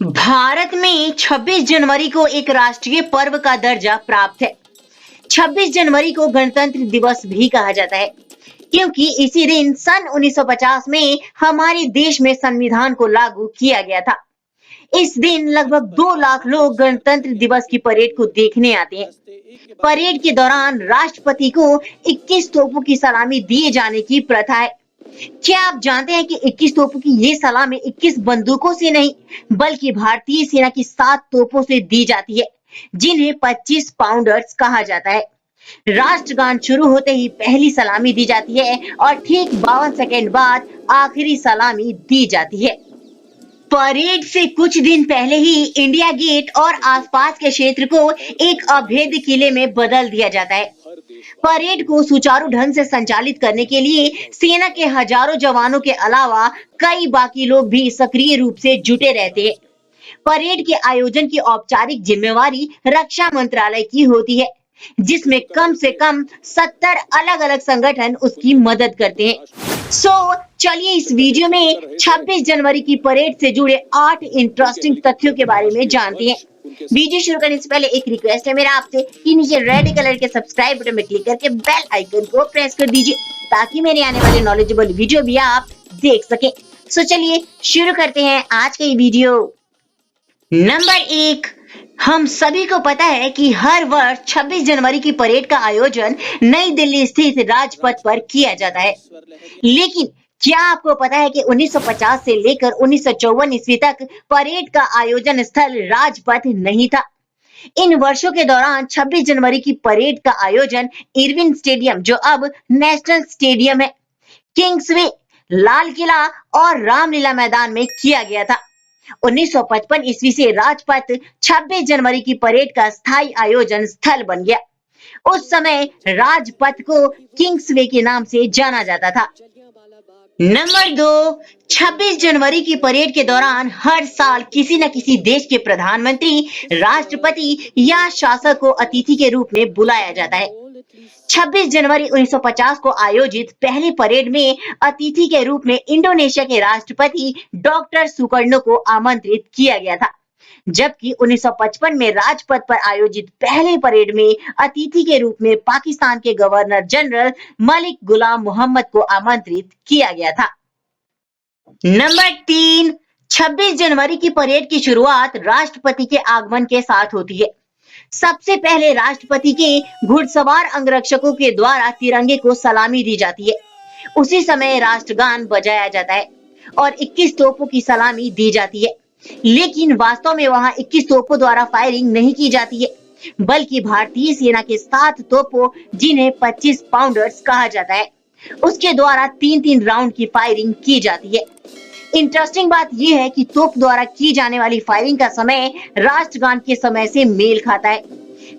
भारत में 26 जनवरी को एक राष्ट्रीय पर्व का दर्जा प्राप्त है। 26 जनवरी को गणतंत्र दिवस भी कहा जाता है, क्योंकि इसी दिन सन 1950 में हमारे देश में संविधान को लागू किया गया था। इस दिन लगभग 2 लाख लोग गणतंत्र दिवस की परेड को देखने आते हैं। परेड के दौरान राष्ट्रपति को 21 तोपों की सलामी दिए जाने की प्रथा है। क्या आप जानते हैं कि 21 तोपों की ये सलामी 21 बंदूकों से नहीं, बल्कि भारतीय सेना की 7 तोपों से दी जाती है, जिन्हें 25 पाउंडर्स कहा जाता है। राष्ट्रगान शुरू होते ही पहली सलामी दी जाती है और ठीक 52 सेकंड बाद आखिरी सलामी दी जाती है। परेड से कुछ दिन पहले ही इंडिया गेट और आसपास के क्षेत्र को एक अभेद्य किले में बदल दिया जाता है। परेड को सुचारू ढंग से संचालित करने के लिए सेना के हजारों जवानों के अलावा कई बाकी लोग भी सक्रिय रूप से जुटे रहते हैं। परेड के आयोजन की औपचारिक जिम्मेवारी रक्षा मंत्रालय की होती है, जिसमें कम से कम 70 अलग-अलग संगठन उसकी मदद करते हैं। चलिए इस वीडियो में 26 जनवरी की परेड से जुड़े 8 इंटरेस्टिंग तथ्यों के बारे में जानते हैं। वीडियो शुरू करने से पहले एक रिक्वेस्ट है मेरा आपसे कि नीचे रेड कलर के सब्सक्राइब बटन में क्लिक करके बेल आइकन को प्रेस कर दीजिए, ताकि मेरे आने वाले नॉलेजेबल वीडियो भी आप देख सकें। चलिए शुरू करते हैं आज का ये वीडियो। नंबर 1, हम सभी को पता है कि हर वर्ष 26 जनवरी की परेड का आयोजन नई दिल्ली स्थित राजपथ पर किया जाता है। लेकिन क्या आपको पता है कि 1950 से लेकर 1954 ईस्वी तक परेड का आयोजन स्थल राजपथ नहीं था। इन वर्षों के दौरान 26 जनवरी की परेड का आयोजन इरविन स्टेडियम, जो अब नेशनल स्टेडियम है, किंग्सवे, लाल किला और रामलीला मैदान में किया गया था। 1955 ईस्वी से राजपथ 26 जनवरी की परेड का स्थायी आयोजन स्थल बन गया। उस समय राजपथ को किंग्सवे के नाम से जाना जाता था। नंबर 2, 26 जनवरी की परेड के दौरान हर साल किसी न किसी देश के प्रधानमंत्री, राष्ट्रपति या शासक को अतिथि के रूप में बुलाया जाता है। 26 जनवरी 1950 को आयोजित पहली परेड में अतिथि के रूप में इंडोनेशिया के राष्ट्रपति डॉक्टर सुकर्णो को आमंत्रित किया गया था, जबकि 1955 में राजपथ पर आयोजित पहले परेड में अतिथि के रूप में पाकिस्तान के गवर्नर जनरल मलिक गुलाम मोहम्मद को आमंत्रित किया गया था। नंबर 3, 26 जनवरी की परेड की शुरुआत राष्ट्रपति के आगमन के साथ होती है। सबसे पहले राष्ट्रपति के घुड़सवार अंगरक्षकों के द्वारा तिरंगे को सलामी दी जाती है। उसी समय राष्ट्रगान बजाया जाता है और 21 तोपों की सलामी दी जाती है। लेकिन वास्तव में वहां 21 तोपों द्वारा फायरिंग नहीं की जाती है, बल्कि भारतीय सेना के 7 तोपों, जिन्हें 25 पाउंडर्स कहा जाता है, उसके द्वारा 3-3 राउंड की फायरिंग की जाती है। इंटरेस्टिंग बात यह है कि तोप द्वारा की जाने वाली फायरिंग का समय राष्ट्रगान के समय से मेल खाता है।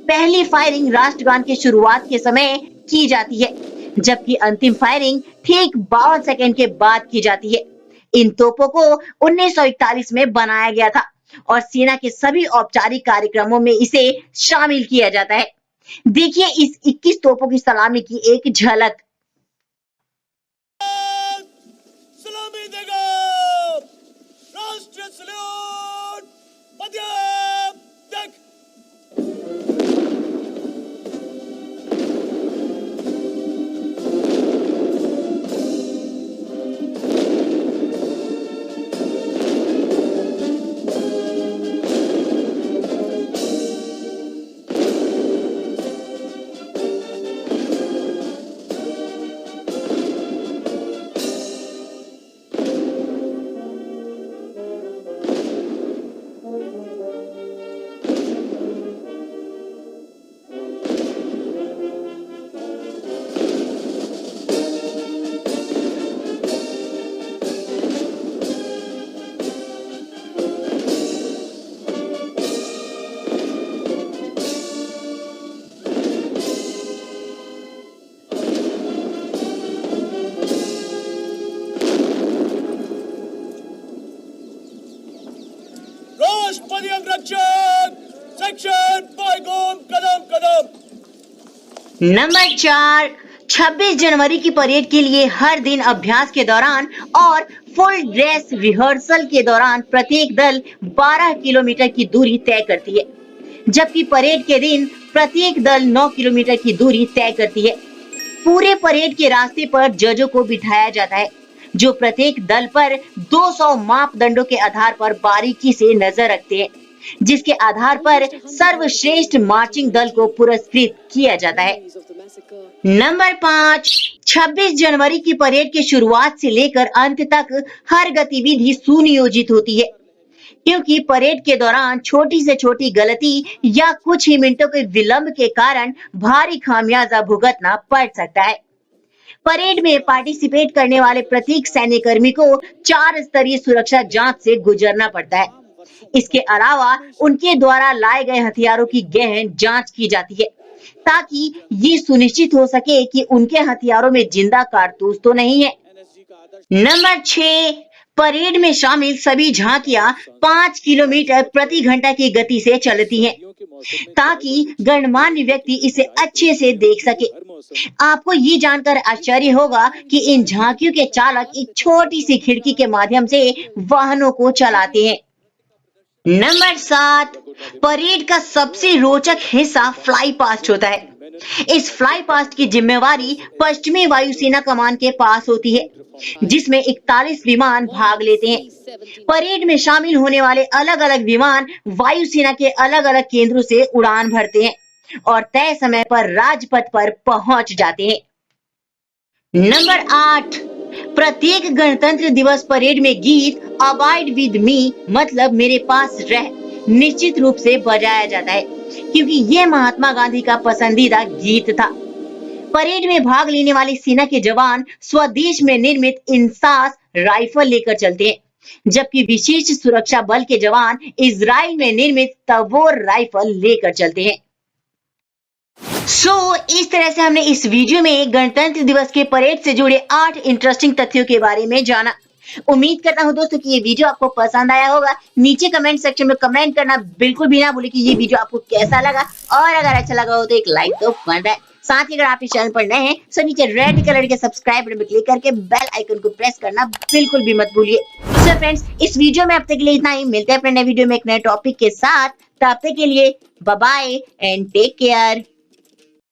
पहली फायरिंग राष्ट्रगान के शुरुआत के समय की जाती है, जबकि अंतिम फायरिंग ठीक 52 सेकंड के बाद की जाती है। इन तोपों को 1941 में बनाया गया था और सेना के सभी औपचारिक कार्यक्रमों में इसे शामिल किया जाता है। देखिए इस 21 तोपों की सलामी की एक झलक। सलामी देगा राष्ट्र सल्यूट मध्यम तक। राष्ट्रपति अंगरक्षक सेक्शन पाइगोम कदम कदम। नंबर 4, 26 जनवरी की परेड के लिए हर दिन अभ्यास के दौरान और फुल ड्रेस रिहर्सल के दौरान प्रत्येक दल 12 किलोमीटर की दूरी तय करती है, जबकि परेड के दिन प्रत्येक दल 9 किलोमीटर की दूरी तय करती है। पूरे परेड के रास्ते पर जजों को बिठाया जाता है, जो प्रत्येक दल पर 200 मापदंडों के आधार पर बारीकी से नजर रखते हैं, जिसके आधार पर सर्वश्रेष्ठ मार्चिंग दल को पुरस्कृत किया जाता है। नंबर 5, 26 जनवरी की परेड की शुरुआत से लेकर अंत तक हर गतिविधि सुनियोजित होती है, क्योंकि परेड के दौरान छोटी से छोटी गलती या कुछ ही मिनटों के विलंब के कारण भारी खामियाजा भुगतना पड़ सकता है। परेड में पार्टिसिपेट करने वाले प्रत्येक सैन्य कर्मी को 4 स्तरीय सुरक्षा जांच से गुजरना पड़ता है। इसके अलावा उनके द्वारा लाए गए हथियारों की गहन जांच की जाती है, ताकि ये सुनिश्चित हो सके कि उनके हथियारों में जिंदा कारतूस तो नहीं है। नंबर 6, परेड में शामिल सभी झांकियां 5 किलोमीटर प्रति घंटा की गति से चलती हैं, ताकि गणमान्य व्यक्ति इसे अच्छे से देख सके। आपको ये जानकर आश्चर्य होगा कि इन झांकियों के चालक एक छोटी सी खिड़की के माध्यम से वाहनों को चलाते हैं। नंबर 7, परेड का सबसे रोचक हिस्सा फ्लाई पास्ट होता है। इस फ्लाई पास्ट की जिम्मेवारी पश्चिमी वायुसेना कमान के पास होती है, जिसमें 41 विमान भाग लेते हैं। परेड में शामिल होने वाले अलग अलग विमान वायुसेना के अलग अलग केंद्रों से उड़ान भरते हैं और तय समय पर राजपथ पर पहुंच जाते हैं। नंबर 8, प्रत्येक गणतंत्र दिवस परेड में गीत अबाइड विद मी मतलब मेरे पास रह निश्चित रूप से बजाया जाता है, क्योंकि यह महात्मा गांधी का पसंदीदा गीत था। परेड में भाग लेने वाले सेना के जवान स्वदेश में निर्मित इंसास राइफल लेकर चलते हैं, जबकि विशेष सुरक्षा बल के जवान इजराइल में निर्मित तबोर राइफल लेकर चलते हैं। इस तरह से हमने इस वीडियो में गणतंत्र दिवस के परेड से जुड़े 8 इंटरेस्टिंग तथ्यों के बारे में जाना। उम्मीद करता हूं दोस्तों कि ये वीडियो आपको पसंद आया होगा। नीचे कमेंट सेक्शन में कमेंट करना बिल्कुल भी ना भूलें कि ये वीडियो आपको कैसा लगा, और अगर अच्छा लगा हो तो एक लाइक तो बनता है। साथ ही अगर आप इस चैनल पर नए हैं तो नीचे रेड कलर के सब्सक्राइब बटन पर क्लिक करके बेल आइकन को प्रेस करना बिल्कुल भी मत भूलिए। सो फ्रेंड्स, इस वीडियो में अब तक के लिए इतना ही। मिलते हैं अपने नए वीडियो में एक नए टॉपिक के साथ। तब तक के लिए bye bye and take care.